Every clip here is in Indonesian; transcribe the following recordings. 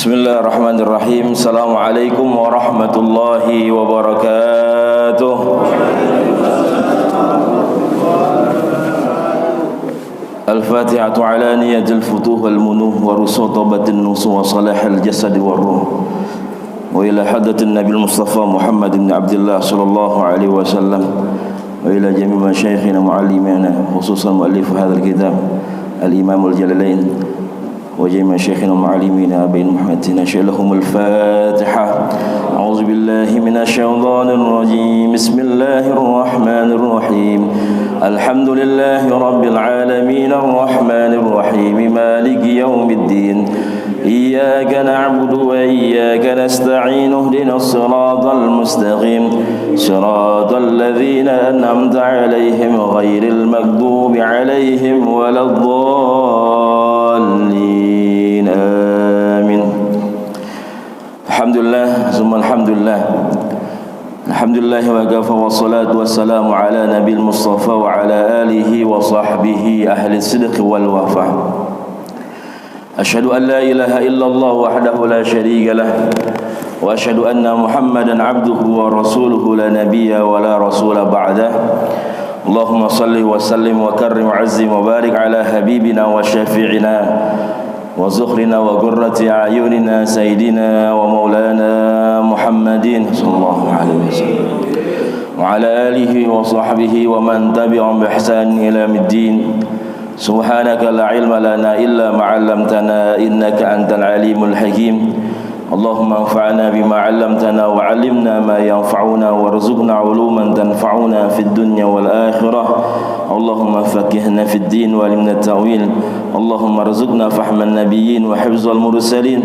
Bismillahirrahmanirrahim. Assalamualaikum warahmatullahi wabarakatuh. Al-Fatihatu ala niyatil futuh wal munuh wa rusutabatin nusuh wa salahil jasad wal ruh wa ila hadatin Nabil Mustafa Muhammad ibn Abdullah sallallahu alaihi wasallam wa ila jami' masyayikhina muallimina khususan muallif hadzal kitab al-Imam al-Jalalain وجميع شيخنا المعلمين أبين محمد نشأ لهم الفاتحة. أعوذ بالله من الشيطان الرجيم. بسم الله الرحمن الرحيم. الحمد لله رب العالمين الرحمن الرحيم مالك يوم الدين إياك نعبد وإياك نستعين اهدنا الصراط المستقيم صراط الذين أنعمت عليهم غير المغضوب عليهم ولا الضالين آمين. Alhamdulillah summa alhamdulillah. Alhamdulillah wa kafa wa salatu wassalamu ala nabil mustafa wa ala alihi wa sahbihi ahli sidq wal wafa. Asyhadu an la ilaha illallah wahdahu la syarika lah wa asyhadu anna Muhammadan abduhu wa rasuluhu la nabiyya wa la rasula ba'dah. Allahumma salli wa sallim wa karrim wa azzim wa barik ala habibina wa syafi'ina wa zukhrina wa qurrati a'yunina sayyidina wa maulana Muhammadin sallallahu alaihi wasallam wa ala alihi wa sahbihi wa man tabi'ahum bi ihsan ila yaumiddin. Subhanaka la ilma lana illa ma 'allamtana innaka antal alimul hakim. Allahumma anfa'na bima 'allamtana wa 'allimna ma yanfa'una warzuqna 'uluman tanfa'una fid dunya wal akhirah. Allahumma faqihna fid din wa 'allimna at-ta'wil. Allahumma arzuqna fahman nabiyyin wa hifzal mursalin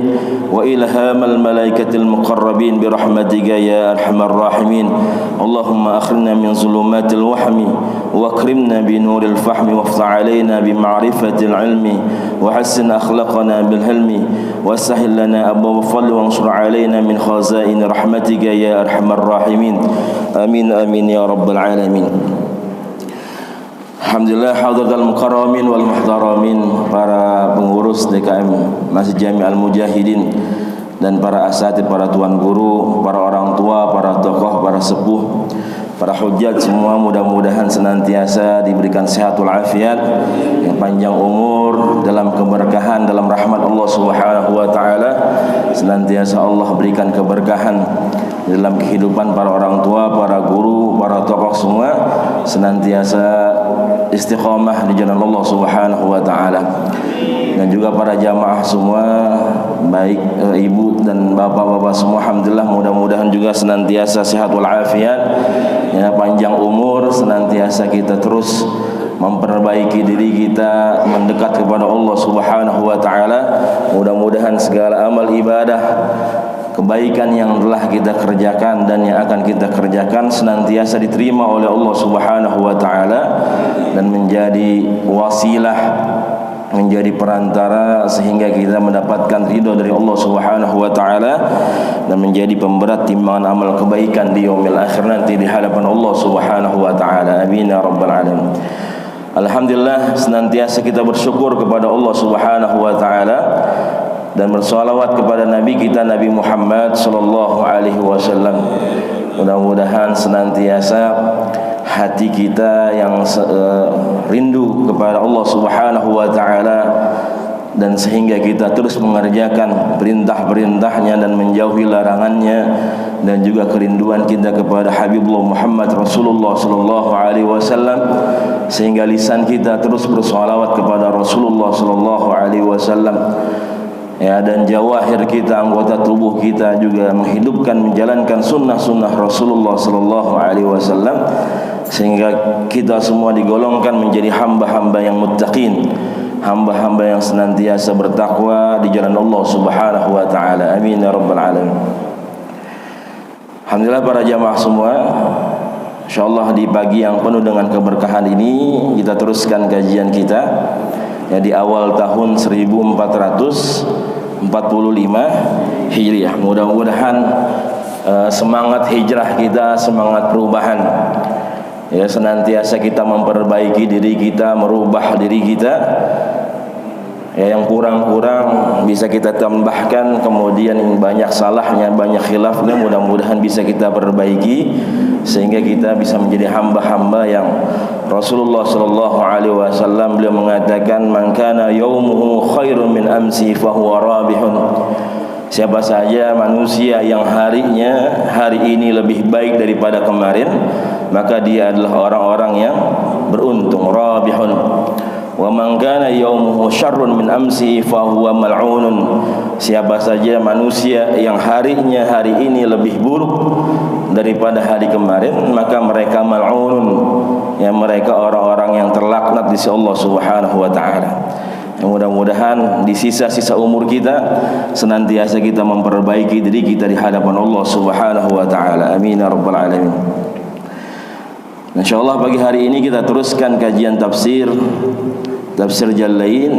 wa ilhamal malaikatil muqarrabin bi rahmatika ya arhamar rahimin. Allahumma akhrina min zulumatil wahmi wa akrimna bi nuril fahmi waftah 'alaina bi ma'rifatil 'ilmi wa hassin akhlaqana bil hilmi wa sahhil lana abwaab fadli wa ansur 'alaina min khazain rahmatika ya arhamar rahimin. Amin amin ya rabbal alamin. Alhamdulillah hadratal mukarramin wal muhtaramin, para pengurus DKM Masjid Jami' Al-Mujahidin dan para asatidz, para tuan guru, para orang tua, para tokoh, para sepuh, para hujjat semua, mudah-mudahan senantiasa diberikan sehatul afiat, yang panjang umur, dalam keberkahan, dalam rahmat Allah Subhanahu wa taala. Senantiasa Allah berikan keberkahan dalam kehidupan para orang tua, para guru, para tokoh semua, senantiasa istiqamah di jalan Allah Subhanahu wa taala. Dan juga para jamaah semua, baik ibu dan bapak-bapak semua, alhamdulillah mudah-mudahan juga senantiasa sehat walafiat, ya, panjang umur, senantiasa kita terus memperbaiki diri kita, mendekat kepada Allah Subhanahu wa taala. Mudah-mudahan segala amal ibadah, kebaikan yang telah kita kerjakan dan yang akan kita kerjakan senantiasa diterima oleh Allah Subhanahu wa taala dan menjadi wasilah, menjadi perantara sehingga kita mendapatkan ridha dari Allah Subhanahu wa taala dan menjadi pemberat timbangan amal kebaikan di yaumil akhir nanti di hadapan Allah Subhanahu wa taala. Amin ya rabbal alamin. Alhamdulillah senantiasa kita bersyukur kepada Allah Subhanahu wa taala dan bersalawat kepada Nabi kita Nabi Muhammad sallallahu alaihi wasallam. Mudah-mudahan senantiasa hati kita yang rindu kepada Allah Subhanahu wa taala dan sehingga kita terus mengerjakan perintah-perintahnya dan menjauhi larangannya, dan juga kerinduan kita kepada Habibullah Muhammad Rasulullah sallallahu alaihi wasallam, sehingga lisan kita terus bersolawat kepada Rasulullah sallallahu alaihi wasallam, ya, dan jawahir kita, anggota tubuh kita juga menghidupkan, menjalankan sunnah-sunnah Rasulullah sallallahu alaihi wasallam, sehingga kita semua digolongkan menjadi hamba-hamba yang muttaqin, hamba-hamba yang senantiasa bertakwa di jalan Allah Subhanahu wa taala. Amin ya rabbal alamin. Alhamdulillah para jamaah semua, insyaallah di pagi yang penuh dengan keberkahan ini kita teruskan kajian kita, ya, di awal tahun 1445 Hijriah. Mudah-mudahan semangat hijrah kita, semangat perubahan, ya, senantiasa kita memperbaiki diri kita, merubah diri kita, ya, yang kurang-kurang bisa kita tambahkan, kemudian yang banyak salahnya, banyak khilafnya, mudah-mudahan bisa kita perbaiki sehingga kita bisa menjadi hamba-hamba yang Rasulullah sallallahu alaihi wasallam beliau mengatakan, man kana yaumuhu khairun min amsi fahuwa rabihun. Siapa saja manusia yang harinya hari ini lebih baik daripada kemarin, maka dia adalah orang-orang yang beruntung, rabihun. Wa man kana yaumuhu syarrun min amsi fa huwa mal'unun. Siapa saja manusia yang harinya hari ini lebih buruk daripada hari kemarin, maka mereka mal'unun, ya, mereka orang-orang yang terlaknat di sisi Allah Subhanahu wa taala. Mudah-mudahan di sisa-sisa umur kita senantiasa kita memperbaiki diri kita di hadapan Allah Subhanahu wa taala. Amin ya rabbal alamin. Insyaallah pagi hari ini kita teruskan kajian tafsir Jalalain.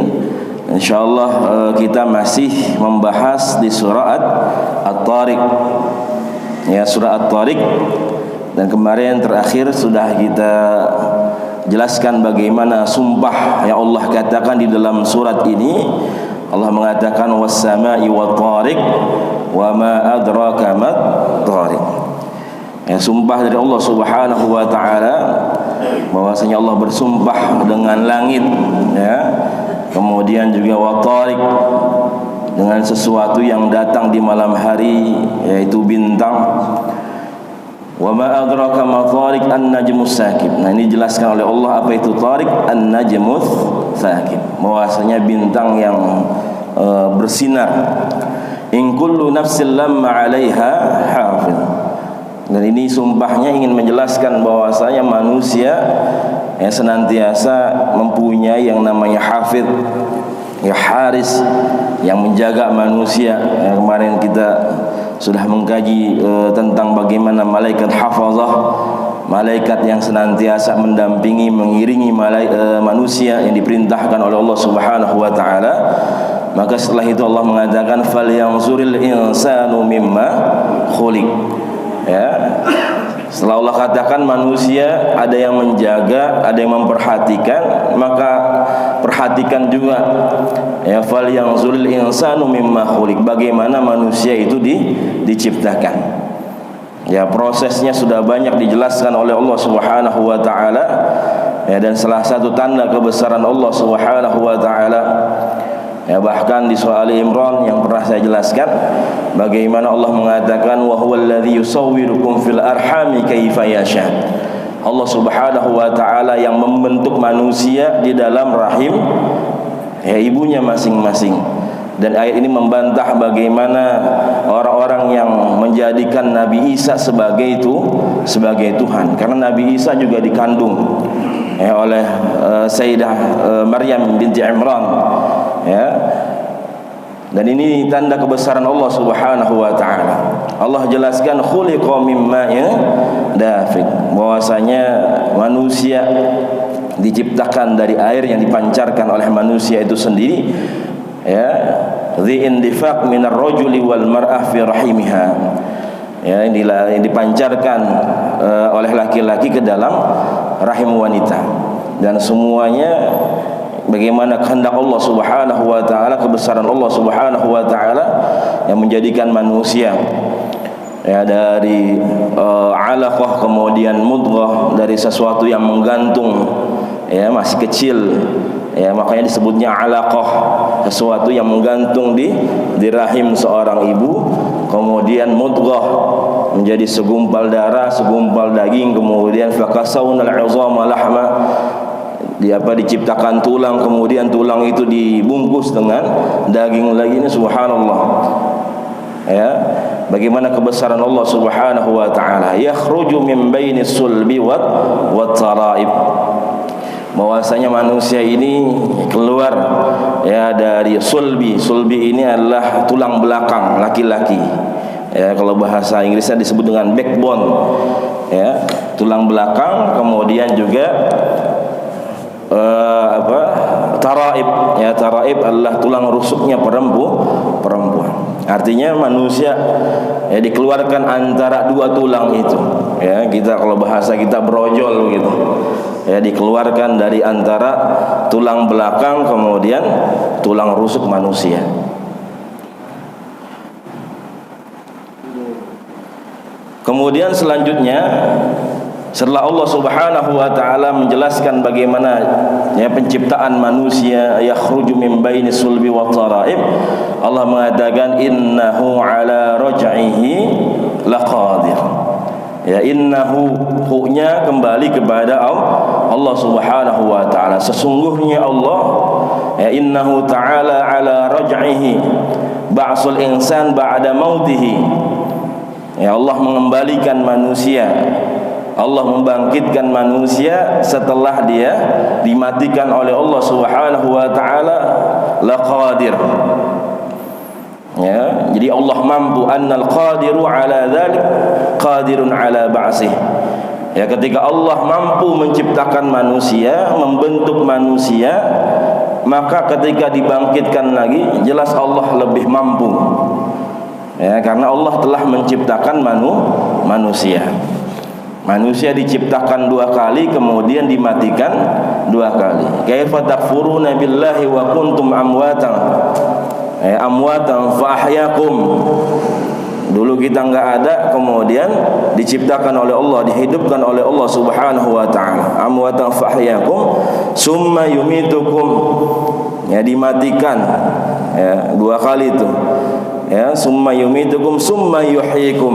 Insyaallah kita masih membahas di surah At-Tariq, ya, surah At-Tariq, dan kemarin terakhir sudah kita jelaskan bagaimana sumpah yang Allah katakan di dalam surat ini. Allah mengatakan was-sama'i wat-tariq wa ma adraka mat-tariq. Ya, sumpah dari Allah Subhanahu wa taala, bahwasanya Allah bersumpah dengan langit, ya, kemudian juga wat-tariq, dengan sesuatu yang datang di malam hari, yaitu bintang. Wa ma adraka mat-tariq an-najmus sakib. Nah, ini dijelaskan oleh Allah apa itu tariq, an-najmus sakib, bahwasanya bintang yang bersinar. In kullu nafsin lamma 'alaiha hafiz. Dan ini sumpahnya ingin menjelaskan bahwasanya manusia yang senantiasa mempunyai yang namanya hafid, ya, haris, yang menjaga manusia. Yang kemarin kita sudah mengkaji tentang bagaimana malaikat hafazah, malaikat yang senantiasa mendampingi, mengiringi manusia yang diperintahkan oleh Allah Subhanahu wa taala. Maka setelah itu Allah mengatakan falyanzuril insanu mimma khuliq. Ya, setelah Allah katakan manusia ada yang menjaga, ada yang memperhatikan, maka perhatikan juga, ya, falyanzuril insanu mimma khuliq, bagaimana manusia itu diciptakan. Ya, prosesnya sudah banyak dijelaskan oleh Allah Subhanahu wa taala, ya, dan salah satu tanda kebesaran Allah Subhanahu wa taala, ya, bahkan di surah Ali Imran yang pernah saya jelaskan, bagaimana Allah mengatakan wa huwal ladzi yusawwirukum fil arhami kaifa yasha. Allah Subhanahu wa taala yang membentuk manusia di dalam rahim, ya, ibunya masing-masing. Dan ayat ini membantah bagaimana orang-orang yang menjadikan Nabi Isa sebagai Tuhan, karena Nabi Isa juga dikandung, ya, oleh Sayyidah Maryam binti Imran, ya. Dan ini tanda kebesaran Allah Subhanahu wa taala. Allah jelaskan khuliqa mimma dafiq, bahwasanya manusia diciptakan dari air yang dipancarkan oleh manusia itu sendiri, ya, dhi indifaq minar rajuli wal mar'ah fi rahimiha, ya, inilah yang dipancarkan oleh laki-laki ke dalam rahim wanita. Dan semuanya bagaimana kehendak Allah Subhanahu wa taala, kebesaran Allah Subhanahu wa taala yang menjadikan manusia, ya, dari alaqah, kemudian mudghah, dari sesuatu yang menggantung, ya, masih kecil, ya, makanya disebutnya alaqah, sesuatu yang menggantung di rahim seorang ibu, kemudian mudghah, menjadi segumpal darah, segumpal daging, kemudian fakasawnal 'izama lahma, diciptakan tulang, kemudian tulang itu dibungkus dengan daging lagi. Ini subhanallah. Ya, bagaimana kebesaran Allah Subhanahu wa taala. Yakhruju min bainis sulbi wat taraib. Bahwasanya manusia ini keluar ya dari sulbi. Sulbi ini adalah tulang belakang laki-laki. Ya, kalau bahasa Inggrisnya disebut dengan backbone. Ya, tulang belakang, kemudian juga taraib. Ya, taraib adalah tulang rusuknya perempuan. Artinya manusia ya dikeluarkan antara dua tulang itu. Ya, kita kalau bahasa kita brojol gitu. Ya, dikeluarkan dari antara tulang belakang kemudian tulang rusuk manusia. Kemudian selanjutnya, setelah Allah Subhanahu wa taala menjelaskan bagaimana ya penciptaan manusia, yakhruju min baini sulbi wa taraib, Allah mengatakan innahu ala raj'ihi laqadir. Ya, innahu, hu-nya kembali kepada Allah Subhanahu wa taala. Sesungguhnya Allah, ya, innahu ta'ala ala raj'ihi ba'sul insan ba'da mautihi. Ya, Allah mengembalikan manusia, Allah membangkitkan manusia setelah dia dimatikan oleh Allah Subhanahu wa taala, laqadir. Ya, jadi Allah mampu, annal qadiru ala dzalik qadirun ala ba'sih. Ya, ketika Allah mampu menciptakan manusia, membentuk manusia, maka ketika dibangkitkan lagi jelas Allah lebih mampu. Ya, karena Allah telah menciptakan manusia. Manusia diciptakan dua kali kemudian dimatikan dua kali. Kaifa takfuruna billahi wa kuntum amwatan. Amwatan fa ahyakum. Dulu kita enggak ada, kemudian diciptakan oleh Allah, dihidupkan oleh Allah Subhanahu wa taala. Amwatan fa ahyakum summa yumitukum. Ya, dimatikan ya dua kali itu. Ya, summa yumitukum summa yuhyikum,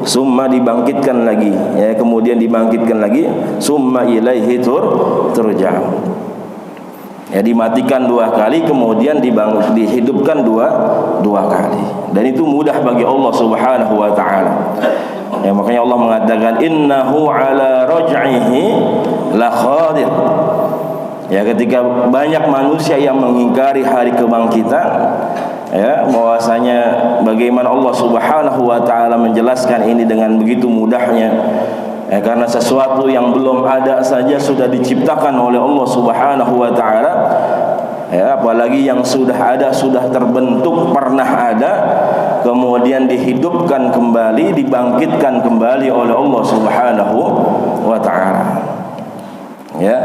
summa dibangkitkan lagi, ya, kemudian dibangkitkan lagi, summa ilaihi turja'un. Ya, dimatikan dua kali kemudian dihidupkan dua kali, dan itu mudah bagi Allah Subhanahu wa taala. Ya, makanya Allah mengatakan innahu ala raj'ihi laqadir. Ya, ketika banyak manusia yang mengingkari hari kebangkitan, ya, bahwasanya bagaimana Allah Subhanahu wa taala menjelaskan ini dengan begitu mudahnya. Ya, karena sesuatu yang belum ada saja sudah diciptakan oleh Allah Subhanahu wa taala. Ya, apalagi yang sudah ada, sudah terbentuk, pernah ada, kemudian dihidupkan kembali, dibangkitkan kembali oleh Allah Subhanahu wa taala. Ya,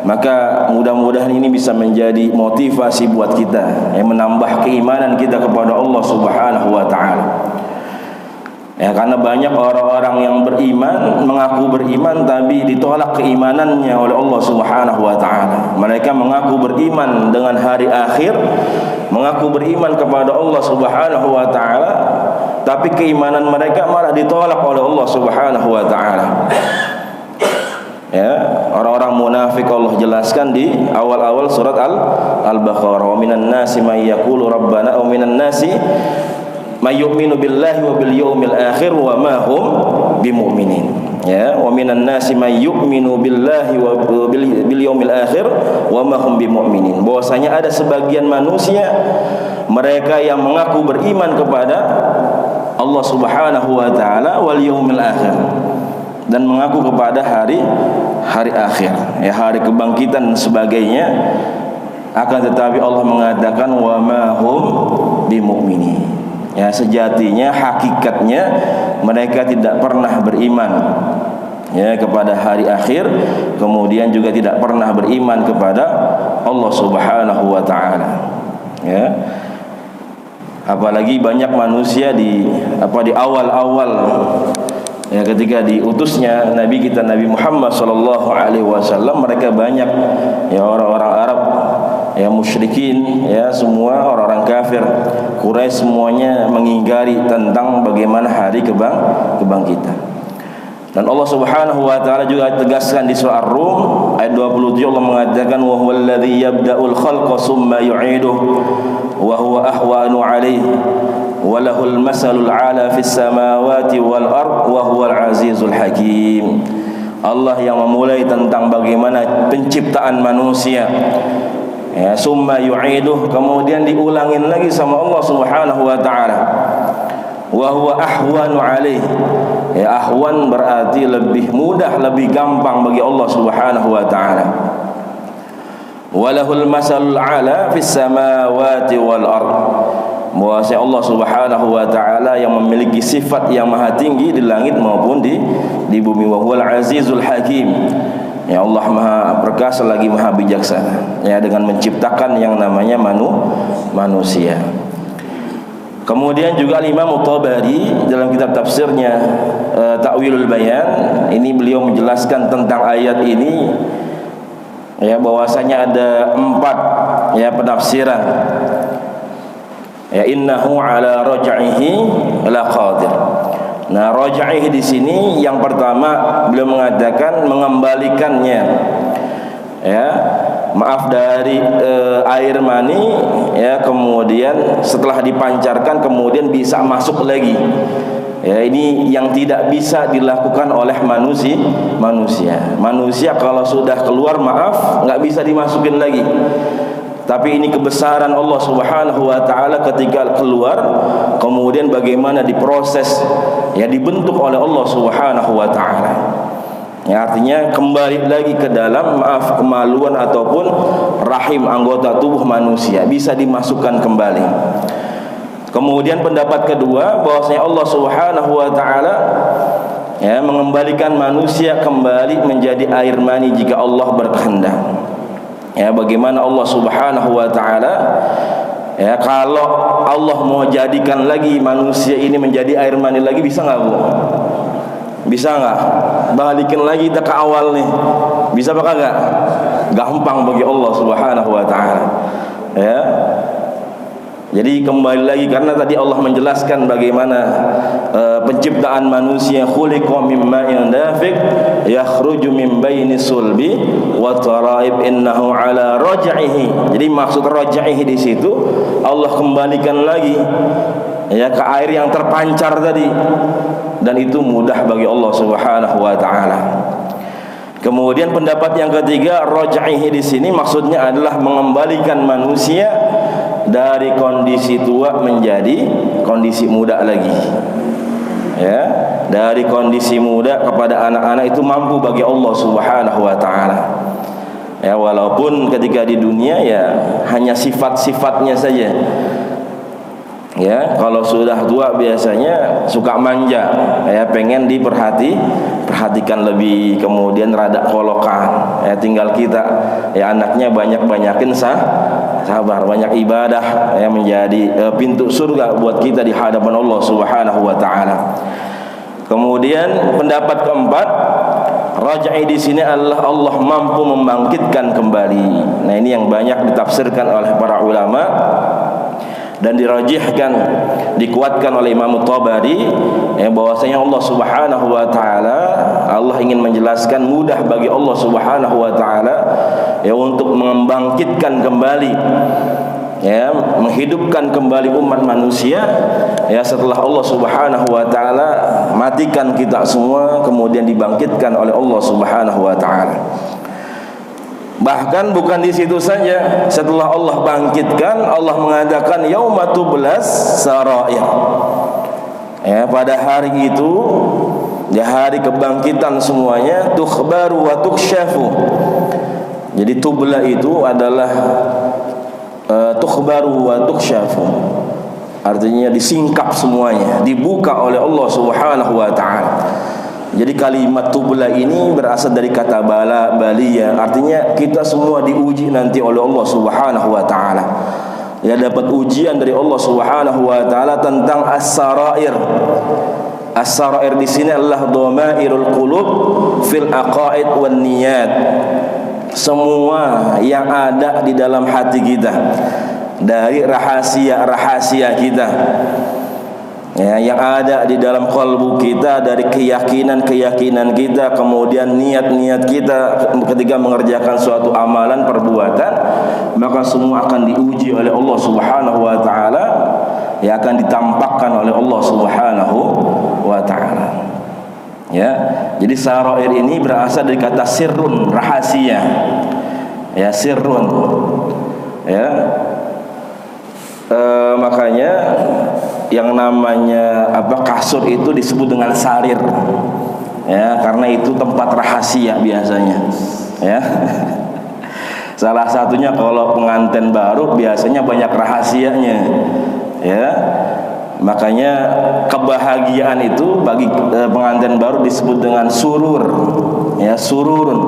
maka mudah-mudahan ini bisa menjadi motivasi buat kita, yang menambah keimanan kita kepada Allah Subhanahu wa taala. Ya, karena banyak orang-orang yang beriman, mengaku beriman tapi ditolak keimanannya oleh Allah Subhanahu wa taala. Mereka mengaku beriman dengan hari akhir, mengaku beriman kepada Allah Subhanahu wa taala, tapi keimanan mereka malah ditolak oleh Allah Subhanahu wa taala. Ya, orang-orang munafik Allah jelaskan di awal-awal surat Al-Baqarah. Wa minan nasi may yaqulu rabbana, wa minan nasi may yu'minu billahi wa bil yaumil akhir wa ma hum bimu'minin. Ya, wa minan nasi may yu'minu billahi wa bil yaumil akhir wa ma hum bimu'minin. Bahwasanya ada sebagian manusia mereka yang mengaku beriman kepada Allah Subhanahu wa taala wal yaumil akhir, dan mengaku kepada hari akhir, ya, hari kebangkitan dan sebagainya. Akan tetapi Allah mengatakan wa ma hum bimu'minin. Ya, sejatinya, hakikatnya mereka tidak pernah beriman, ya, kepada hari akhir, kemudian juga tidak pernah beriman kepada Allah Subhanahu wa taala. Ya, apalagi banyak manusia di awal-awal, ya, ketika diutusnya Nabi kita Nabi Muhammad sallallahu alaihi wasallam, mereka banyak, ya, orang-orang Arab, ya musyrikin, ya semua orang-orang kafir Quraisy semuanya mengingkari tentang bagaimana hari kebangkitan. Dan Allah Subhanahu wa taala juga tegaskan di surah Ar-Rum ayat 27, Allah mengatakan wa huwal ladzi yabda'ul khalqa tsumma yu'iduhu wa huwa ahwanu 'alaihi wa lahul masalul 'ala fis samawati wal ard wa huwal azizul hakim. Allah yang memulai tentang bagaimana penciptaan manusia, ya, summa yu'iduhu, kemudian diulangin lagi sama Allah Subhanahu wa taala. Wa huwa ahwanu alaih, ya, ahwan berarti lebih mudah, lebih gampang bagi Allah Subhanahu wa taala. Walahul masalul ala fis samawati wal ard, bahwasanya Allah Subhanahu wa taala yang memiliki sifat yang maha tinggi di langit maupun di bumi. Wa huwal azizul hakim, ya, Allah maha perkasa lagi maha bijaksana, ya, dengan menciptakan yang namanya manusia. Kemudian juga Imam Tabari dalam kitab tafsirnya Ta'wilul Bayan, ini beliau menjelaskan tentang ayat ini, ya, bahwasanya ada 4, ya, penafsiran. Ya, innahu ala raj'ihi laqadir. Nah, raj'ihi di sini yang pertama beliau mengatakan mengembalikannya, ya, maaf, dari air mani, ya, kemudian setelah dipancarkan kemudian bisa masuk lagi, ya, ini yang tidak bisa dilakukan oleh manusia kalau sudah keluar, maaf, nggak bisa dimasukin lagi. Tapi ini kebesaran Allah Subhanahu wa taala ketika keluar, kemudian bagaimana diproses, ya, dibentuk oleh Allah Subhanahu wa taala. Ya, artinya kembali lagi ke dalam, maaf, kemaluan ataupun rahim anggota tubuh manusia bisa dimasukkan kembali. Kemudian pendapat kedua bahwasanya Allah Subhanahu wa taala, ya, mengembalikan manusia kembali menjadi air mani jika Allah berkehendak. Ya, bagaimana Allah Subhanahu wa taala, ya, kalau Allah mau jadikan lagi manusia ini menjadi air mani lagi, bisa nggak, Bu? Bisa nggak? Balikin lagi kita ke awal nih, bisa apa kagak? Gampang bagi Allah Subhanahu wa taala, ya. Jadi kembali lagi, karena tadi Allah menjelaskan bagaimana penciptaan manusia, khuliqa mim ma'in dafiq yakhruju min baini sulbi wa taraib innahu ala raj'ihi. Jadi maksud raj'ihi di situ Allah kembalikan lagi, ya, ke air yang terpancar tadi, dan itu mudah bagi Allah Subhanahu wa taala. Kemudian pendapat yang ketiga, raj'ihi di sini maksudnya adalah mengembalikan manusia dari kondisi tua menjadi kondisi muda lagi, ya, dari kondisi muda kepada anak-anak, itu mampu bagi Allah Subhanahu wa taala. Ya, walaupun ketika di dunia, ya, hanya sifat-sifatnya saja. Ya, kalau sudah tua biasanya suka manja, ya, pengen perhatikan lebih, kemudian rada kolokan, ya, tinggal kita, ya, anaknya banyakin sabar, banyak ibadah, ya, menjadi pintu surga buat kita di hadapan Allah Subhanahu wa taala. Kemudian pendapat keempat, raj'i di sini adalah Allah mampu membangkitkan kembali. Nah, ini yang banyak ditafsirkan oleh para ulama dan dirajihkan, dikuatkan oleh Imam Tabari, ya, bahwasanya Allah Subhanahu wa taala, Allah ingin menjelaskan mudah bagi Allah Subhanahu wa taala, ya, untuk membangkitkan kembali, ya, menghidupkan kembali umat manusia, ya, setelah Allah Subhanahu wa taala matikan kita semua, kemudian dibangkitkan oleh Allah Subhanahu wa taala. Bahkan bukan di situ saja, setelah Allah bangkitkan, Allah mengatakan yauma tublas sarair. Ya, pada hari itu, di hari kebangkitan semuanya, tukhbaru wa tukshafu. Jadi tubla itu adalah tukhbaru wa tukshafu, artinya disingkap semuanya, dibuka oleh Allah Subhanahu wa taala. Jadi kalimat tubla ini berasal dari kata baliyah, artinya kita semua diuji nanti oleh Allah Subhanahu wa taala. Ya, dapat ujian dari Allah Subhanahu wa taala tentang as-sarair. As-sarair di sini adalah dhamairul qulub fil aqaid wan niyat. semua yang ada di dalam hati kita, dari rahasia-rahasia kita, ya, yang ada di dalam kalbu kita, dari keyakinan-keyakinan kita, kemudian niat-niat kita ketika mengerjakan suatu amalan perbuatan, maka semua akan diuji oleh Allah Subhanahu wa taala, ya, akan ditampakkan oleh Allah Subhanahu wa taala. Ya, jadi sarair ini berasal dari kata sirrun, rahasia. Ya, sirrun. Ya. Makanya yang namanya kasur itu disebut dengan sarir. Ya, karena itu tempat rahasia biasanya. Ya. Salah satunya kalau pengantin baru biasanya banyak rahasianya. Ya. Makanya kebahagiaan itu bagi pengantin baru disebut dengan surur, ya, sururun,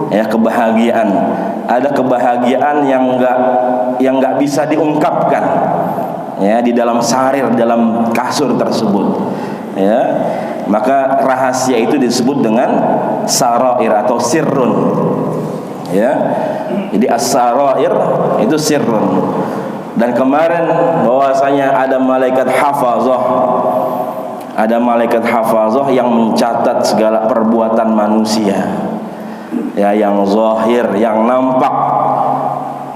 ya, kebahagiaan. Ada kebahagiaan yang enggak bisa diungkapkan, ya, di dalam sarir, dalam kasur tersebut, ya. Maka rahasia itu disebut dengan sarair atau sirrun, ya. Jadi as-sarair itu sirrun. Dan kemarin bahwasanya ada malaikat hafazah, ada malaikat hafazah yang mencatat segala perbuatan manusia, ya, yang zahir, yang nampak,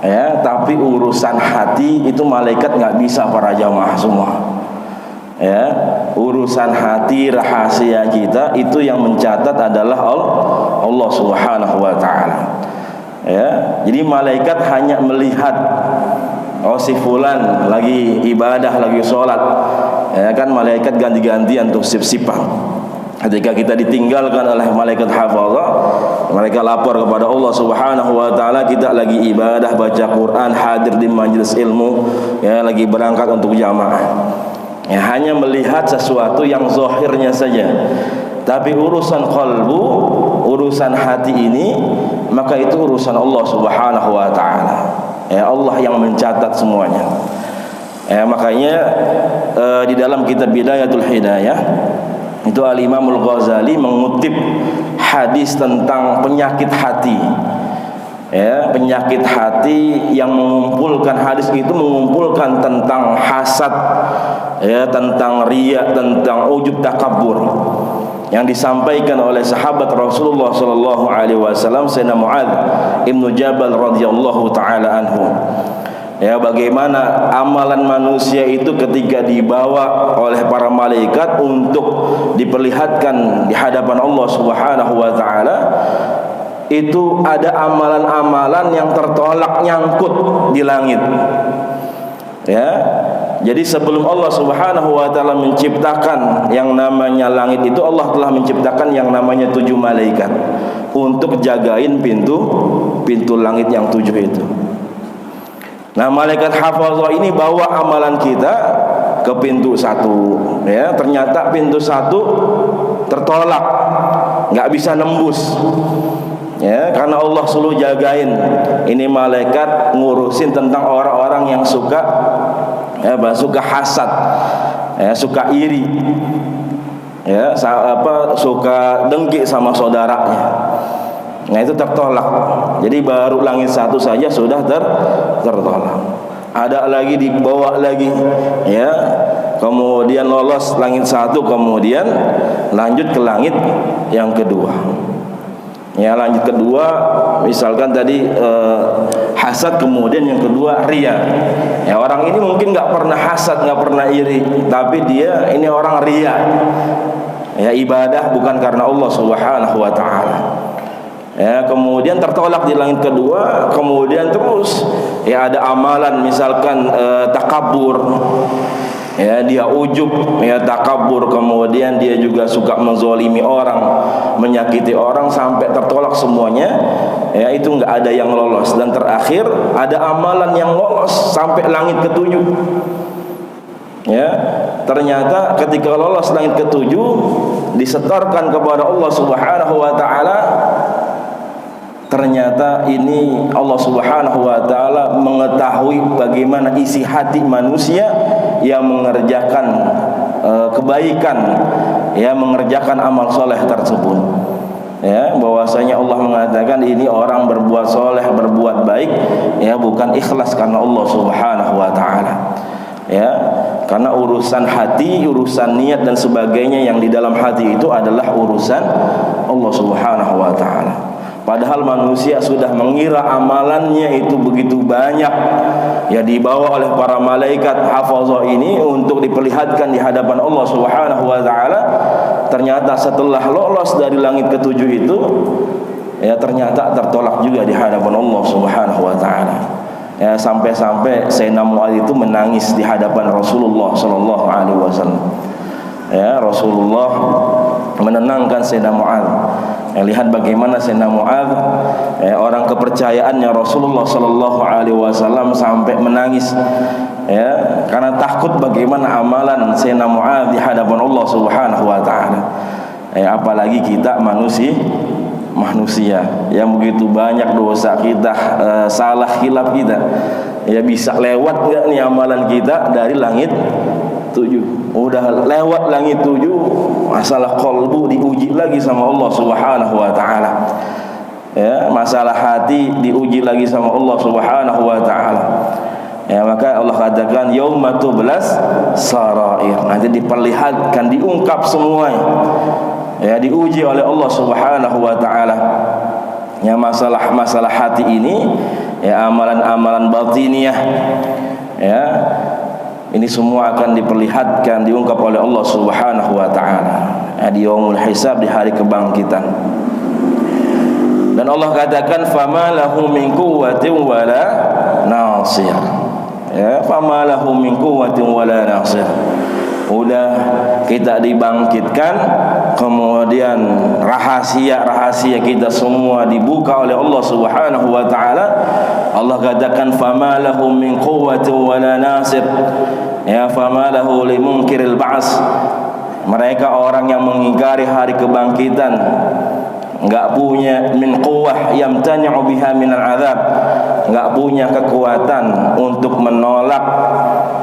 ya. Tapi urusan hati itu malaikat nggak bisa, para jamaah semua, ya. Urusan hati, rahasia kita itu yang mencatat adalah Allah Subhanahu wa taala, ya. Jadi malaikat hanya melihat, oh, si fulan lagi ibadah, lagi sholat, ya kan, malaikat ganti-gantian untuk sip-sipan. Ketika kita ditinggalkan oleh malaikat hafazah, mereka lapor kepada Allah Subhanahu wa taala, kita lagi ibadah, baca Quran, hadir di majelis ilmu, ya, lagi berangkat untuk jamaah. Ya, hanya melihat sesuatu yang zahirnya saja. Tapi urusan qalbu, urusan hati ini, maka itu urusan Allah Subhanahu wa taala. Ya, Allah yang mencatat semuanya. Ya, makanya di dalam kitab Bidayatul Hidayah itu Al-Imam Al-Ghazali mengutip hadis tentang penyakit hati. Ya, penyakit hati yang mengumpulkan, hadis itu mengumpulkan tentang hasad, ya, tentang riya, tentang ujub, takabur, yang disampaikan oleh sahabat Rasulullah sallallahu alaihi wasallam, Sayyidina Mu'adz ibnu Jabal radhiyallahu taala anhu. Ya, bagaimana amalan manusia itu ketika dibawa oleh para malaikat untuk diperlihatkan di hadapan Allah Subhanahu wa taala, itu ada amalan-amalan yang tertolak nyangkut di langit. Ya. Jadi sebelum Allah Subhanahu wa taala menciptakan yang namanya langit itu, Allah telah menciptakan yang namanya 7 malaikat untuk jagain pintu langit yang 7 itu. Nah, malaikat hafazah ini bawa amalan kita ke pintu 1, ya. Ternyata pintu 1 tertolak, nggak bisa nembus. Ya, karena Allah selalu jagain. Ini malaikat ngurusin tentang orang-orang yang suka, ya, suka hasad, ya, suka iri, ya, suka dengki sama saudaranya. Nah, itu tertolak. Jadi baru langit 1 saja sudah tertolak. Ada lagi, dibawa lagi, ya. Kemudian lolos langit 1, kemudian lanjut ke langit yang kedua. Ya, lanjut kedua, misalkan tadi hasad, kemudian yang kedua riya. Ya, orang ini mungkin nggak pernah hasad, nggak pernah iri, tapi dia ini orang riya. Ya, ibadah bukan karena Allah Subhanahu wa taala. Ya, kemudian tertolak di langit kedua, kemudian terus, ya, ada amalan misalkan takabur. Ya, dia ujub, ya, takabur, kemudian dia juga suka menzalimi orang, menyakiti orang, sampai tertolak semuanya. Ya, itu enggak ada yang lolos. Dan terakhir ada amalan yang lolos sampai langit ke-7. Ya, ternyata ketika lolos langit ke-7, disetorkan kepada Allah Subhanahu wa taala. Ternyata ini Allah Subhanahu wa taala mengetahui bagaimana isi hati manusia yang mengerjakan kebaikan, ya, mengerjakan amal soleh tersebut. Ya, bahwasanya Allah mengatakan ini orang berbuat soleh, berbuat baik, ya bukan ikhlas karena Allah Subhanahu wa taala. Ya, karena urusan hati, urusan niat dan sebagainya yang di dalam hati itu adalah urusan Allah Subhanahu wa taala. Padahal manusia sudah mengira amalannya itu begitu banyak, ya dibawa oleh para malaikat hafazah ini untuk diperlihatkan di hadapan Allah Subhanahu wa taala. Ternyata setelah lolos dari langit ketujuh itu, ya ternyata tertolak juga di hadapan Allah Subhanahu wa taala. Ya, sampai-sampai Sayyidina Mu'adz itu menangis di hadapan Rasulullah sallallahu alaihi wasallam. Ya, Rasulullah menenangkan Sayyidina Mu'adz. Ya, lihat bagaimana Sayyidina Mu'adz, orang kepercayaannya Rasulullah sallallahu alaihi wasallam sampai menangis, ya, karena takut bagaimana amalan Sayyidina Mu'adz di hadapan Allah Subhanahu wa taala. Apalagi kita manusia yang begitu banyak dosa kita, salah khilaf kita, ya bisa lewat enggak nih amalan kita dari langit 7? Udah lewat langit 7, masalah qalbu diuji lagi sama Allah Subhanahu wa taala. Ya, masalah hati diuji lagi sama Allah Subhanahu wa taala. Ya, maka Allah katakan yauma tublas sarair, nanti diperlihatkan, diungkap semuanya. Ya, diuji oleh Allah Subhanahu wa taala. Ya, masalah hati ini, ya amalan-amalan batiniyah, ya ini semua akan diperlihatkan, diungkap oleh Allah Subhanahu wa taala di yaumul hisab, di hari kebangkitan. Dan Allah katakan fama lahu min quwwatin wala nasir. Ya, fama lahu min quwwatin wala nasir. Udah kita dibangkitkan, kemudian rahasia-rahasia kita semua dibuka oleh Allah Subhanahu wa taala. Allah katakan fama lahu min quwwatin wala nasir. Ya, fama lahu limunkiril ba's. Mereka orang yang mengingkari hari kebangkitan, enggak punya min quwwah yamtani'u biha minal azab, enggak punya kekuatan untuk menolak,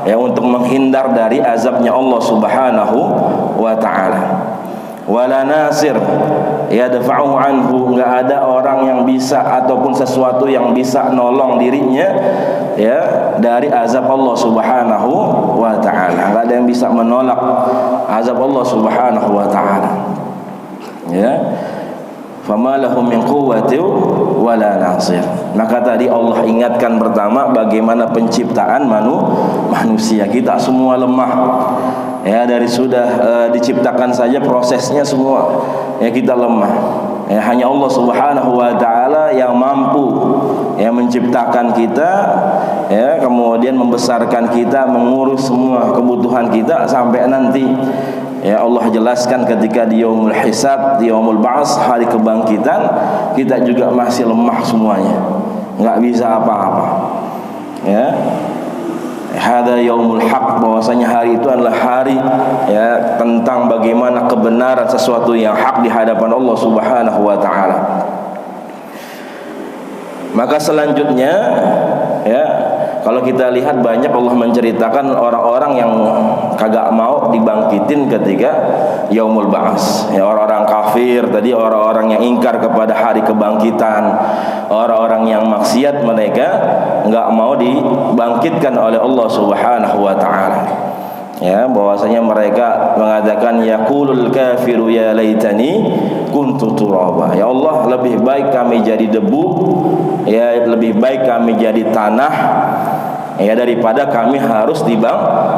ya untuk menghindar dari azabnya Allah Subhanahu wa taala. Wala nasir yadfa'u anhu, enggak ada orang yang bisa ataupun sesuatu yang bisa nolong dirinya, ya dari azab Allah Subhanahu wa taala. Enggak ada yang bisa menolak azab Allah Subhanahu wa taala. Ya, fama lahu min quwwatin wala nasir. Maka tadi Allah ingatkan pertama bagaimana penciptaan manusia. Kita semua lemah. Ya, dari sudah diciptakan saja prosesnya semua, ya kita lemah. Ya, hanya Allah Subhanahu wa taala yang mampu, ya menciptakan kita, ya kemudian membesarkan kita, mengurus semua kebutuhan kita sampai nanti. Ya, Allah jelaskan ketika di yaumul hisab, di yaumul ba's, hari kebangkitan, kita juga masih lemah semuanya, enggak bisa apa-apa. Ya, hada yaumul haq, bahwasanya hari itu adalah hari, ya tentang bagaimana kebenaran sesuatu yang hak di hadapan Allah Subhanahu wa taala. Maka selanjutnya, ya kalau kita lihat banyak Allah menceritakan orang-orang yang kagak mau dibangkitin ketika yaumul ba's. Ya, orang-orang kafir tadi, orang-orang yang ingkar kepada hari kebangkitan, orang-orang yang maksiat, mereka enggak mau dibangkitkan oleh Allah Subhanahu wa taala. Ya, bahwasanya mereka mengatakan yaqulul kafiru ya laitani kuntu turaba. Ya Allah, lebih baik kami jadi debu, ya lebih baik kami jadi tanah, ya daripada kami harus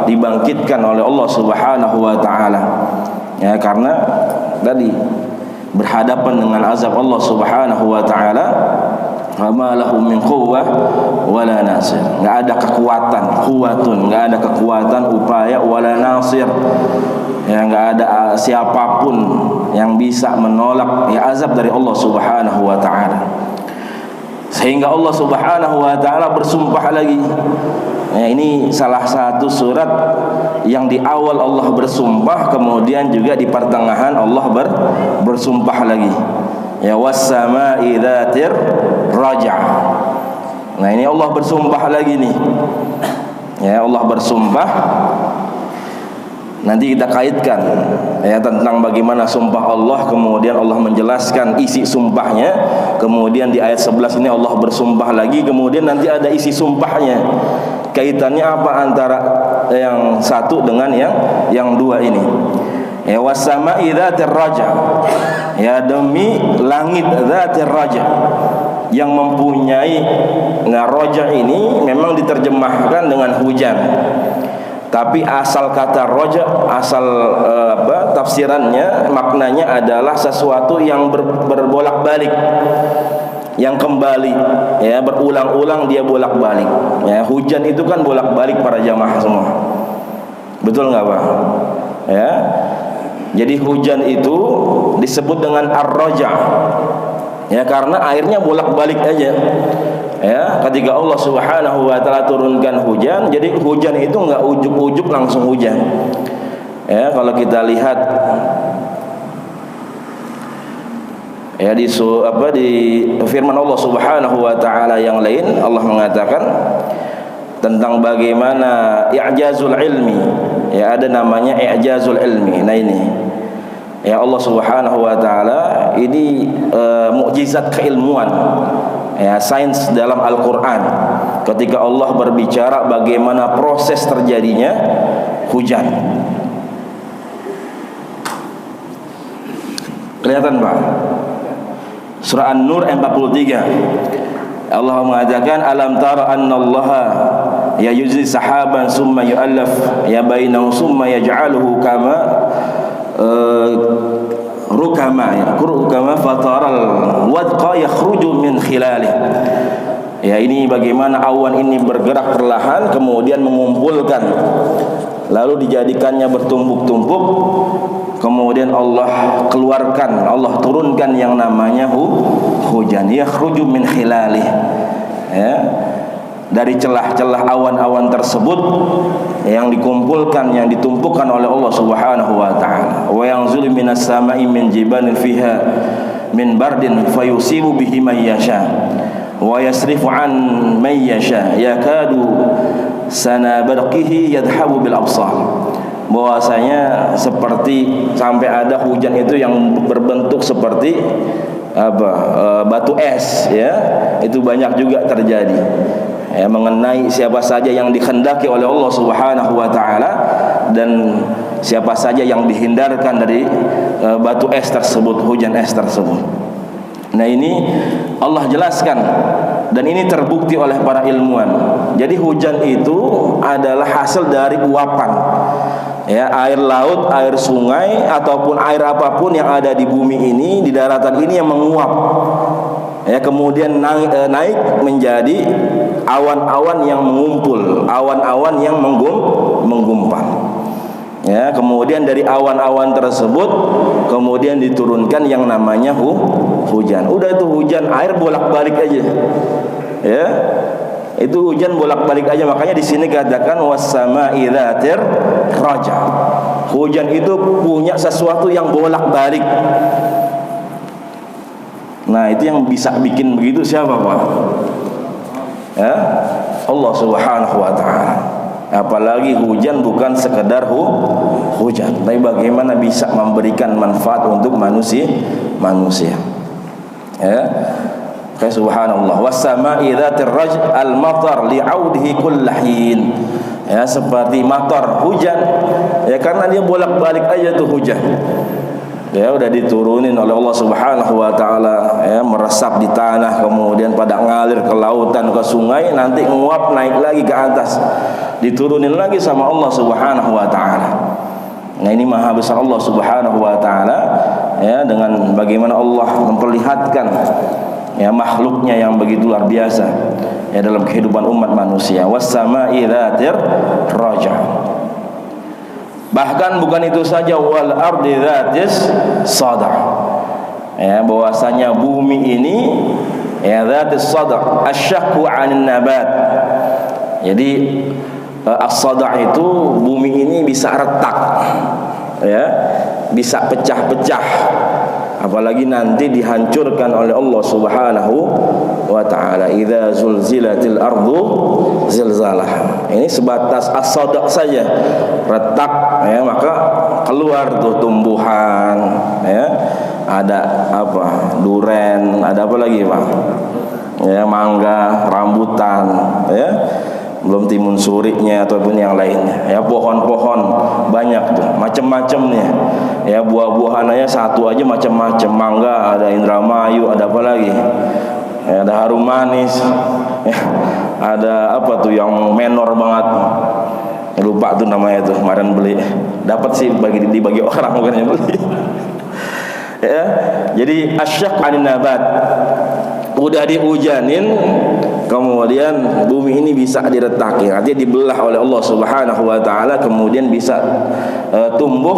dibangkitkan oleh Allah Subhanahu wa taala. Ya, karena tadi berhadapan dengan azab Allah Subhanahu wa taala, ma lahu min quwwah wala nasir. Enggak ada kekuatan, quwwatun, enggak ada kekuatan upaya, wala nasir. Ya, enggak ada siapapun yang bisa menolak ya azab dari Allah Subhanahu wa taala. Sehingga Allah Subhanahu wa taala bersumpah lagi. Ya, ini salah satu surat yang di awal Allah bersumpah, kemudian juga di pertengahan Allah bersumpah lagi. Ya, was-sama'i dzatir raja'. Nah, ini Allah bersumpah lagi nih. Ya, Allah bersumpah Nanti kita kaitkan ya tentang bagaimana sumpah Allah, kemudian Allah menjelaskan isi sumpahnya, kemudian di ayat 11 ini Allah bersumpah lagi, kemudian nanti ada isi sumpahnya. Kaitannya apa antara yang satu dengan yang dua ini? Ya was-sama'i dzatir raja. Ya demi langit dzatir raja yang mempunyai, nah raja ini memang diterjemahkan dengan hujan. Tapi asal kata roja, tafsirannya, maknanya adalah sesuatu yang berbolak-balik, yang kembali, ya berulang-ulang dia bolak-balik. Ya hujan itu kan bolak-balik para jamaah semua, betul nggak Pak? Ya, jadi hujan itu disebut dengan ar-roja, ya karena airnya bolak-balik aja. Ya, ketika Allah Subhanahu wa taala turunkan hujan, jadi hujan itu enggak ujuk-ujuk langsung hujan. Ya, kalau kita lihat ya di firman Allah Subhanahu wa taala yang lain, Allah mengatakan tentang bagaimana i'jazul ilmi. Ya, ada namanya i'jazul ilmi. Nah ini ya Allah Subhanahu wa taala ini mukjizat keilmuan. Ya, sains dalam Al-Quran ketika Allah berbicara bagaimana proses terjadinya hujan. Kelihatan Pak? Surah An-Nur 43 Allah mengatakan alam tara annallaha ya yujzi sahaban summa yu'allaf ya bainahu summa yaj'aluhu kama rukama fataral wadqa yakhruju min khilalih. Ya ini bagaimana awan ini bergerak perlahan kemudian mengumpulkan lalu dijadikannya bertumpuk-tumpuk, kemudian Allah keluarkan, Allah turunkan yang namanya hujan, yakhruju min khilalih. Ya, dari celah-celah awan-awan tersebut yang dikumpulkan, yang ditumpukan oleh Allah Subhanahu wa taala. Wa yanzilu minas sama'i min jibalin fiha min bardin fayusibu bihi man yasha wa yasrifu an man yasha yakadu sanabarqihi yadhhabu bil absar. Bahwasanya seperti sampai ada hujan itu yang berbentuk seperti batu es, ya. Itu banyak juga terjadi. Ya, mengenai siapa saja yang dikehendaki oleh Allah Subhanahu wa taala dan siapa saja yang dihindarkan dari batu es tersebut, hujan es tersebut. Nah ini Allah jelaskan dan ini terbukti oleh para ilmuwan. Jadi hujan itu adalah hasil dari uapan, ya, air laut, air sungai ataupun air apapun yang ada di bumi ini, di daratan ini yang menguap. Ya, kemudian naik menjadi awan-awan yang mengumpul, awan-awan yang menggumpal. Ya, kemudian dari awan-awan tersebut kemudian diturunkan yang namanya hujan. Udah itu hujan, air bolak-balik aja. Ya. Itu hujan bolak-balik aja, makanya di sini katakan was-sama'i dzatir raja. Hujan itu punya sesuatu yang bolak-balik. Nah, itu yang bisa bikin begitu siapa, Pak? Ya, Allah Subhanahu wa taala. Apalagi hujan bukan sekedar hujan, tapi bagaimana bisa memberikan manfaat untuk manusia. Ya. Kayak subhanallah. Was-sama'i dzatir raj al-matar li'audihi kullahin. Ya, seperti matar, hujan. Ya, karena dia bolak-balik aja tuh hujan. Ya, udah diturunin oleh Allah Subhanahu wa taala, ya, meresap di tanah, kemudian pada ngalir ke lautan, ke sungai, nanti nguap naik lagi ke atas. Diturunin lagi sama Allah Subhanahu wa taala. Nah, ini maha besar Allah Subhanahu wa taala, ya, dengan bagaimana Allah memperlihatkan, ya, makhluknya yang begitu luar biasa, ya, dalam kehidupan umat manusia. Was-sama'i dzatir raja. Bahkan bukan itu saja, wal ardi dzatis sada. Ya, bahwasanya bumi ini, ya, dzatis sada, asyaqqu 'anil nabat. Jadi as-sada itu bumi ini bisa retak, ya, bisa pecah-pecah. Apalagi nanti dihancurkan oleh Allah Subhanahu wa taala. Idza zulzilatil ardu zilzalah. Ini sebatas as-sada saja, retak, ya, maka keluar tuh tumbuhan, ya. Ada apa? Duren, ada apa lagi, Pak? Ya, mangga, rambutan, ya. Belum timun surinya ataupun yang lainnya. Ya, pohon-pohon banyak tuh, macam-macamnya. Ya, buah-buahannya satu aja macam-macam. Mangga, ada Indramayu, ada apa lagi? Ya, ada harum manis. Ya, ada apa tuh yang menor banget. Lupa tuh namanya tuh, kemarin beli. Dapat sih dibagi orang bukannya beli. Ya, jadi asyak anin nabat. Udah dihujanin, kemudian bumi ini bisa diretakin, artinya dibelah oleh Allah Subhanahu wa taala, kemudian bisa tumbuh,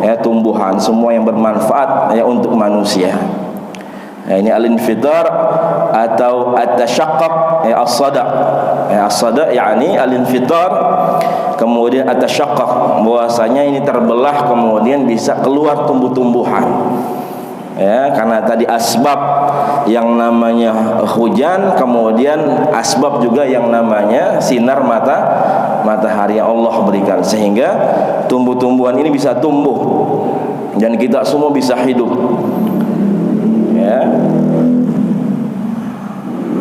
ya, tumbuhan semua yang bermanfaat, ya, untuk manusia. Ya, ini al-infitar atau at-tashaqqaq, ya, as-sada. Ya, as-sada yakni al-infitar, kemudian at-tashaqqaq, bahwasanya ini terbelah kemudian bisa keluar tumbuh-tumbuhan. Ya, karena tadi asbab yang namanya hujan, kemudian asbab juga yang namanya sinar matahari yang Allah berikan, sehingga tumbuh-tumbuhan ini bisa tumbuh dan kita semua bisa hidup. Ya.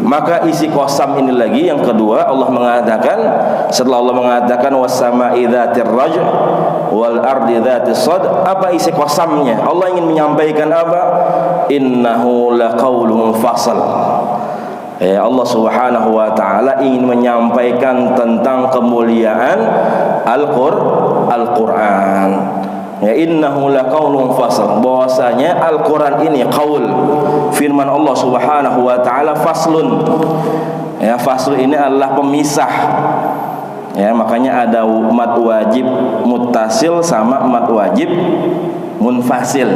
Maka isi qasam ini lagi yang kedua, Allah mengatakan, setelah Allah mengatakan was-sama'i dzatir raj' wal ardi dzatis sad, apa isi qasamnya? Allah ingin menyampaikan apa? Innahu laqaulun fasal. Ya, Allah Subhanahu wa taala ingin menyampaikan tentang kemuliaan Al-Qur'an. Ya, innahu laqaulun fasal, bahwasanya Al-Qur'an ini qaul, firman Allah Subhanahu wa taala, faslun. Ya, fasl ini adalah pemisah. Ya, makanya ada mad wajib muttasil sama mad wajib munfasil.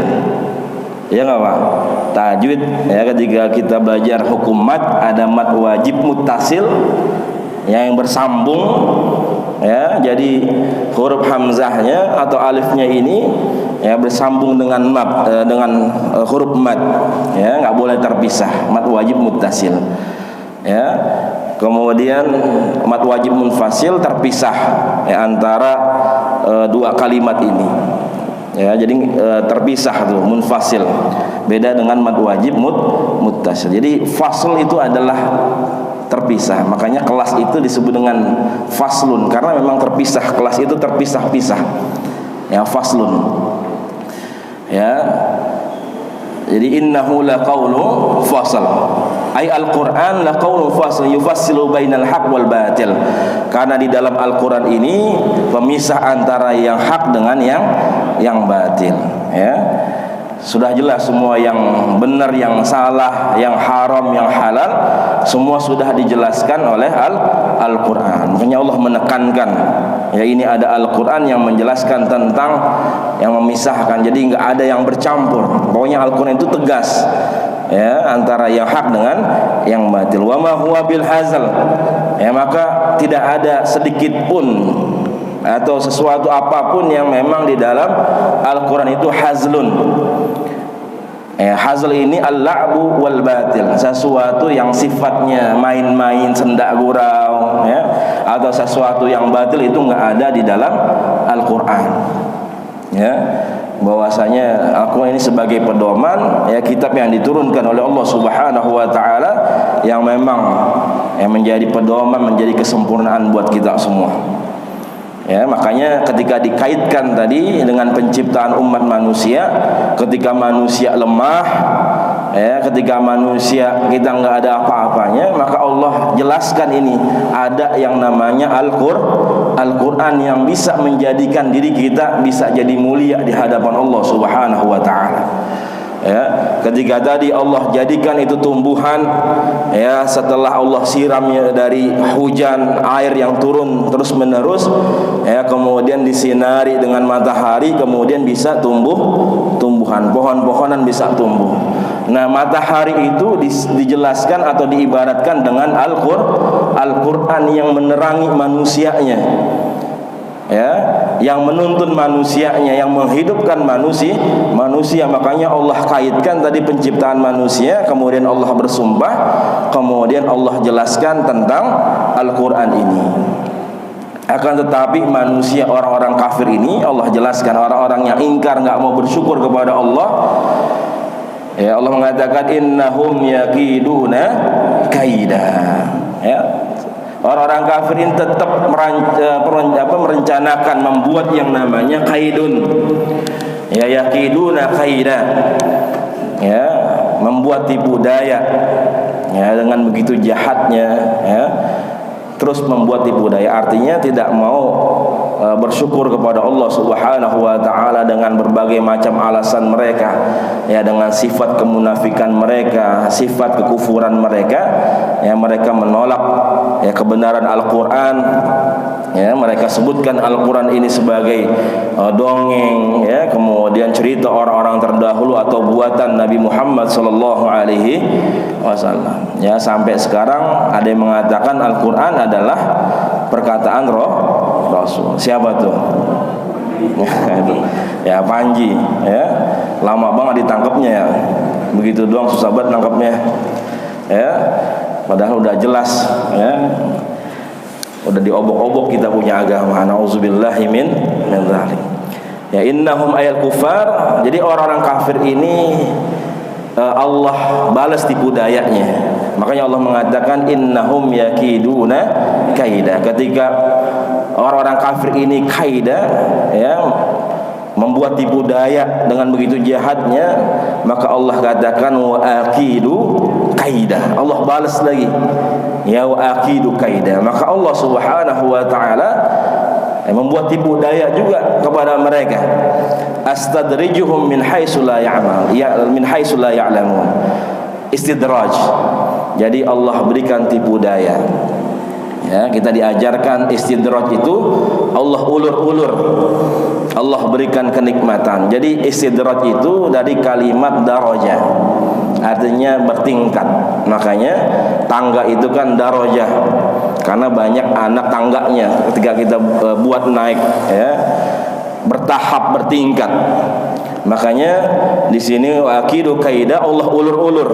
Ya enggak, Pak? Tajwid, ya, ketika kita belajar hukum mad, ada mad wajib muttasil yang bersambung. Ya, jadi huruf hamzahnya atau alifnya ini, ya, bersambung dengan mad, dengan huruf mad, ya, nggak boleh terpisah, mad wajib muttasil. Ya, kemudian mad wajib munfasil terpisah, ya, antara dua kalimat ini. Ya, jadi terpisah tuh, munfasil. Beda dengan mad wajib muttasil. Jadi fasl itu adalah terpisah. Makanya kelas itu disebut dengan faslun, karena memang terpisah. Kelas itu terpisah-pisah. Ya, faslun. Ya. Jadi innahu laqaulun fasal. Ai Al-Qur'an laqaulun fasal yufassilu bainal haq wal batil. Karena di dalam Al-Qur'an ini pemisah antara yang hak dengan yang batil, ya. Sudah jelas semua yang benar, yang salah, yang haram, yang halal, semua sudah dijelaskan oleh Al-Qur'an. Makanya Allah menekankan, ya, ini ada Al-Qur'an yang menjelaskan tentang, yang memisahkan. Jadi nggak ada yang bercampur. Pokoknya Al-Qur'an itu tegas, ya, antara yang hak dengan yang batil. Wa ma huwa bil hazal. Ya, maka tidak ada sedikit pun atau sesuatu apapun yang memang di dalam Al-Qur'an itu hazlun. Hazl ini al-la'bu wal batil, sesuatu yang sifatnya main-main, sendak gurau, ya, atau sesuatu yang batil itu enggak ada di dalam Al-Qur'an. Ya, bahwasanya Al-Qur'an ini sebagai pedoman, ya, kitab yang diturunkan oleh Allah Subhanahu wa taala, yang memang yang menjadi pedoman, menjadi kesempurnaan buat kita semua. Ya, makanya ketika dikaitkan tadi dengan penciptaan umat manusia, ketika manusia lemah, ya, ketika manusia kita nggak ada apa-apanya, maka Allah jelaskan ini ada yang namanya Al-Qur'an yang bisa menjadikan diri kita bisa jadi mulia di hadapan Allah Subhanahu wa taala. Ya, ketika tadi Allah jadikan itu tumbuhan, ya, setelah Allah siramnya dari hujan, air yang turun terus menerus, ya, kemudian disinari dengan matahari, kemudian bisa tumbuhan, pohon-pohonan bisa tumbuh. Nah, matahari itu dijelaskan atau diibaratkan dengan Al-Qur'an yang menerangi manusianya, ya, yang menuntun manusianya, yang menghidupkan manusia. Makanya Allah kaitkan tadi penciptaan manusia, kemudian Allah bersumpah, kemudian Allah jelaskan tentang Al-Qur'an ini. Akan tetapi manusia, orang-orang kafir ini Allah jelaskan, orang-orang yang ingkar, enggak mau bersyukur kepada Allah. Ya, Allah mengatakan innahum yakiduna kaida. Ya. Orang-orang kafir ini tetap merencanakan, membuat yang namanya kaidun. Ya, yakiduna kaida. Ya, membuat tipu daya. Ya, dengan begitu jahatnya, ya. Terus membuat tipu daya, artinya tidak mau bersyukur kepada Allah Subhanahu wa taala dengan berbagai macam alasan mereka, ya, dengan sifat kemunafikan mereka, sifat kekufuran mereka, ya, mereka menolak, ya, kebenaran Al-Qur'an, ya, mereka sebutkan Al-Qur'an ini sebagai dongeng, ya, kemudian cerita orang-orang terdahulu atau buatan Nabi Muhammad sallallahu alaihi wasallam. Ya, sampai sekarang ada yang mengatakan Al-Qur'an adalah perkataan Rasul. Siapa tuh? Ya, Panji, ya. Lama banget ditangkapnya, ya. Begitu doang susah banget nangkapnya. Ya. Padahal udah jelas, ya. Udah diobok-obok kita punya agama. Nauzubillahi min dzalik. Ya, innahum ayal kufar. Jadi orang-orang kafir ini Allah balas tipu dayanya. Makanya Allah mengatakan innahum yakiduna kaida. Ketika orang-orang kafir ini kaida, ya, membuat tipu daya dengan begitu jahatnya, maka Allah katakan wa aqidu kaida. Allah balas lagi, ya, wa aqidu kaida. Maka Allah Subhanahu wa taala membuat tipu daya juga kepada mereka. Astadrijuhum min haitsu la ya'lamun, ya, min haitsu la ya'lamun. Istidraj. Jadi Allah berikan tipu daya. Ya, kita diajarkan istidraj itu Allah ulur-ulur. Allah berikan kenikmatan. Jadi istidraj itu dari kalimat darajah. Artinya bertingkat. Makanya tangga itu kan darajah. Karena banyak anak tangganya ketika kita buat naik, ya, bertahap, bertingkat. Makanya di sini aqidu kaida, Allah ulur-ulur,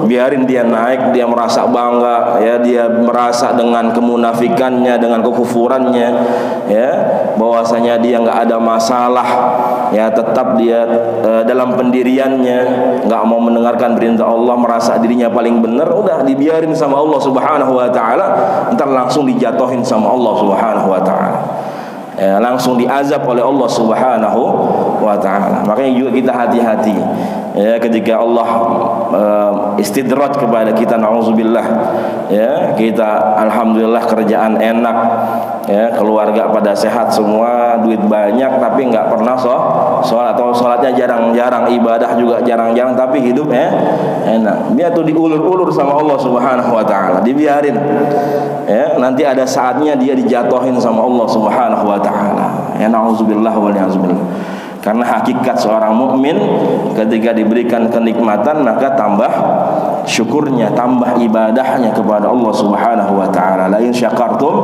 biarin dia naik, dia merasa bangga, ya, dia merasa dengan kemunafikannya, dengan kekufurannya, ya, bahwasanya dia nggak ada masalah, ya, tetap dia dalam pendiriannya, nggak mau mendengarkan perintah Allah, merasa dirinya paling benar, udah dibiarin sama Allah Subhanahu wa taala, ntar langsung dijatuhin sama Allah Subhanahu wa taala. Ya, langsung diazab oleh Allah Subhanahu wa taala. Makanya juga kita hati-hati, ya, ketika Allah istidraj kepada kita, nauzubillah, ya, kita alhamdulillah kerjaan enak, ya, keluarga pada sehat semua, duit banyak, tapi nggak pernah sholat atau sholatnya jarang-jarang, ibadah juga jarang-jarang, tapi hidupnya enak. Dia tuh diulur-ulur sama Allah Subhanahu wa taala, dibiarin, ya, nanti ada saatnya dia dijatuhin sama Allah Subhanahu wa taala. Ya, nauzubillah wal ya'zubillah. Karena hakikat seorang mukmin ketika diberikan kenikmatan, maka tambah syukurnya, tambah ibadahnya kepada Allah Subhanahu wa taala. La in syakartum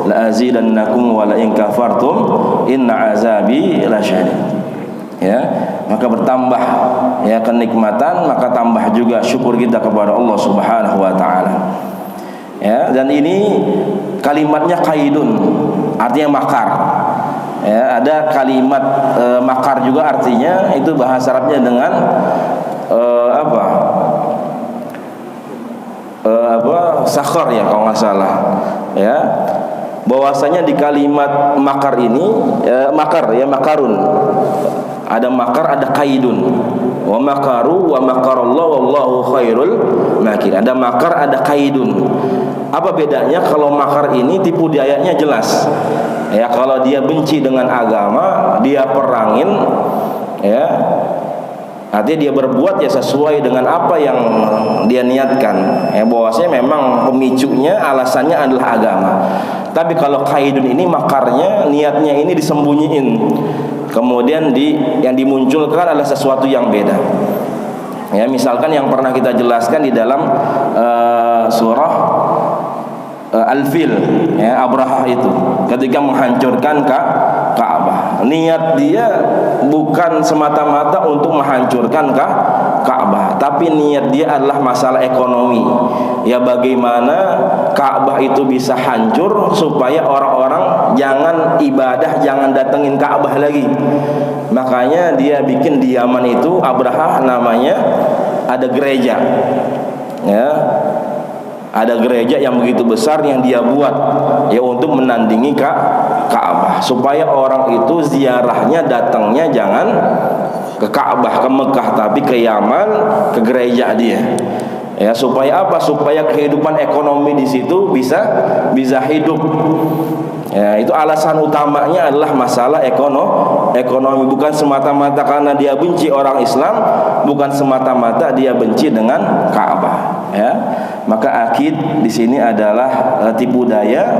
la azidannakum wa la in kafartum inna azabi lasyadid. Ya, maka bertambah, ya, kenikmatan, maka tambah juga syukur kita kepada Allah Subhanahu wa taala. Ya, dan ini kalimatnya kaidun, artinya makar. Ya, ada kalimat makar juga, artinya itu bahasa Arabnya dengan sakhar, ya, kalau nggak salah, ya, bahwasanya di kalimat makar ini, makar, ya, makarun, ada makar, ada kaidun. Wa makaru wa makarallahu wallahu khairul makirin. Ada makar, ada kaidun. Apa bedanya? Kalau makar ini tipu dayanya jelas. Ya, kalau dia benci dengan agama, dia perangin, ya, artinya dia berbuat, ya, sesuai dengan apa yang dia niatkan. Ya, bahwasanya memang pemicunya, alasannya adalah agama. Tapi kalau kaidun ini makarnya, niatnya ini disembunyiin. Kemudian yang dimunculkan adalah sesuatu yang beda. Ya, misalkan yang pernah kita jelaskan di dalam surah Al-Fil, ya, Abrahah itu ketika menghancurkan Ka'bah. Niat dia bukan semata-mata untuk menghancurkan Ka'bah, tapi niat dia adalah masalah ekonomi. Ya, bagaimana Ka'bah itu bisa hancur supaya orang-orang jangan ibadah, jangan datengin Ka'bah lagi. Makanya dia bikin di Yaman itu, Abraha namanya, ada gereja. Ya, ada gereja yang begitu besar yang dia buat ya untuk menandingi Ka'bah, supaya orang itu ziarahnya, datangnya jangan ke Ka'bah, ke Mekah, tapi ke Yaman, ke gereja dia. Ya, supaya apa? Supaya kehidupan ekonomi di situ bisa hidup. Ya, itu alasan utamanya adalah masalah ekonomi, bukan semata-mata karena dia benci orang Islam, bukan semata-mata dia benci dengan Ka'bah. Ya, maka akid di sini adalah tipu daya.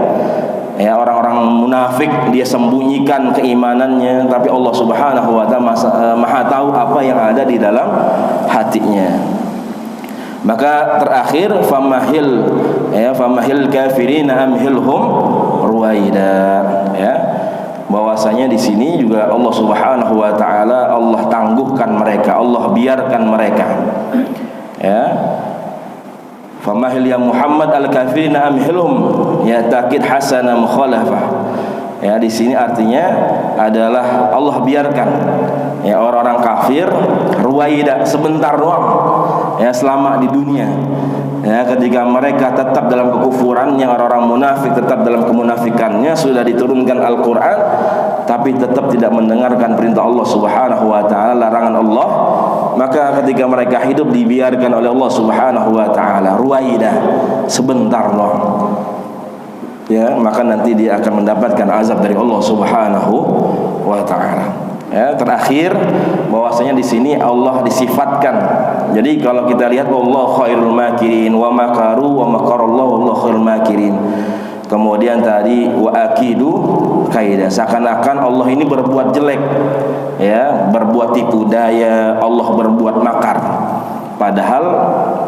Ya, orang-orang munafik dia sembunyikan keimanannya, tapi Allah Subhanahu wa taala Maha tahu apa yang ada di dalam hatinya. Maka terakhir famahil kafirina amhilhum ruwaida, ya, bahwasanya di sini juga Allah Subhanahu wa taala Allah tangguhkan mereka, Allah biarkan mereka. Ya, famahil ya Muhammad al-kafirina amhilhum, ya takid hasana mukhalafah. Ya, di sini artinya adalah Allah biarkan ya orang-orang kafir ruwaida, sebentar doang, ya, selama di dunia. Ya, ketika mereka tetap dalam kekufurannya, orang-orang munafik tetap dalam kemunafikannya, sudah diturunkan Al-Quran tapi tetap tidak mendengarkan perintah Allah Subhanahu wa taala, larangan Allah, maka ketika mereka hidup dibiarkan oleh Allah Subhanahu wa taala ruwaida, sebentar doang. Ya, maka nanti dia akan mendapatkan azab dari Allah Subhanahu wa taala. Ya, terakhir bahwasanya di sini Allah disifatkan. Jadi kalau kita lihat Allah khairul makirin wa makaru wa makarallahu wallahu khairul makirin. Kemudian tadi wa akidu kaida, seakan-akan Allah ini berbuat jelek, ya, berbuat tipu daya, Allah berbuat makar. Padahal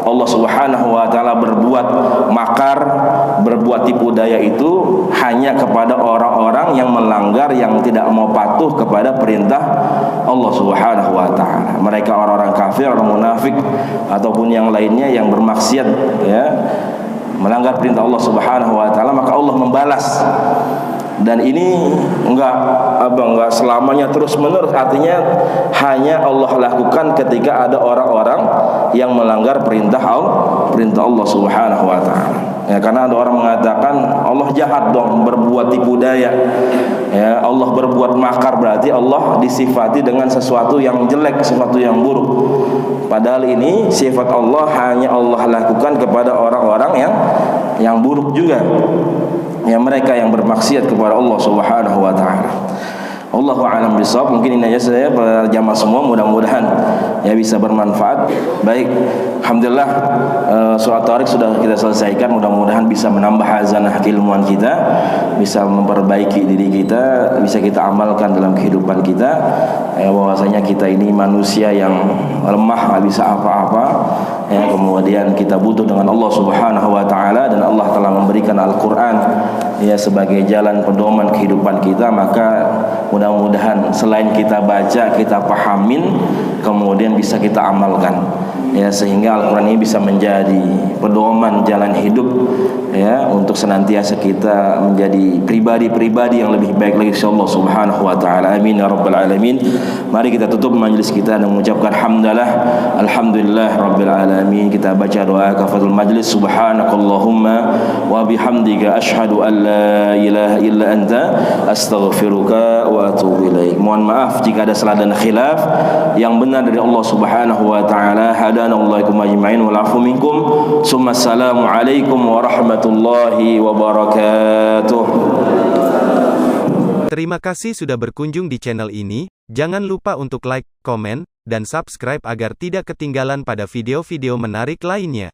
Allah Subhanahu wa taala berbuat makar, berbuat tipu daya itu hanya kepada orang-orang yang melanggar, yang tidak mau patuh kepada perintah Allah Subhanahu wa taala. Mereka orang-orang kafir, orang munafik ataupun yang lainnya yang bermaksiat, ya, melanggar perintah Allah Subhanahu wa taala, maka Allah membalas. Dan ini enggak selamanya terus menerus, artinya hanya Allah lakukan ketika ada orang-orang yang melanggar perintah Allah Subhanahu wa taala. Ya, karena ada orang mengatakan Allah jahat dong, berbuat tipu daya. Ya, Allah berbuat makar, berarti Allah disifati dengan sesuatu yang jelek, sesuatu yang buruk. Padahal ini sifat Allah hanya Allah lakukan kepada orang-orang yang buruk juga. Ya, mereka yang bermaksiat kepada Allah Subhanahu wa taala. Allahu a'lam bishawab. Mungkin ini aja saya para jamaah semua, mudah-mudahan ya bisa bermanfaat. Baik, alhamdulillah surat Tharik sudah kita selesaikan. Mudah-mudahan bisa menambah hazanah keilmuan kita, bisa memperbaiki diri kita, bisa kita amalkan dalam kehidupan kita. Ya, bahwasanya kita ini manusia yang lemah, nggak bisa apa-apa. Ya, kemudian kita butuh dengan Allah Subhanahu wa taala, dan Allah telah memberikan Al-Qur'an ya sebagai jalan pedoman kehidupan kita. Maka mudah-mudahan selain kita baca, kita pahamin, kemudian bisa kita amalkan, ya, sehingga Al-Quran ini bisa menjadi pedoman jalan hidup, ya, untuk senantiasa kita menjadi pribadi-pribadi yang lebih baik lagi insyaallah Subhanahu wa taala. Amin ya rabbal alamin. Mari kita tutup majelis kita dan mengucapkan alhamdulillah rabbil alamin. Kita baca doa kafatul majlis. Subhanakallahumma wa bihamdika asyhadu an la ilaha illa anta astaghfiruka wa atubu ilaik. Mohon maaf jika ada salah dan khilaf. Yang benar dari Allah Subhanahu wa taala. Hadanallahu ajma'in wal afu minkum. Assalamu alaikum warahmatullahi wabarakatuh. Terima kasih sudah berkunjung di channel ini. Jangan lupa untuk like, komen, dan subscribe agar tidak ketinggalan pada video-video menarik lainnya.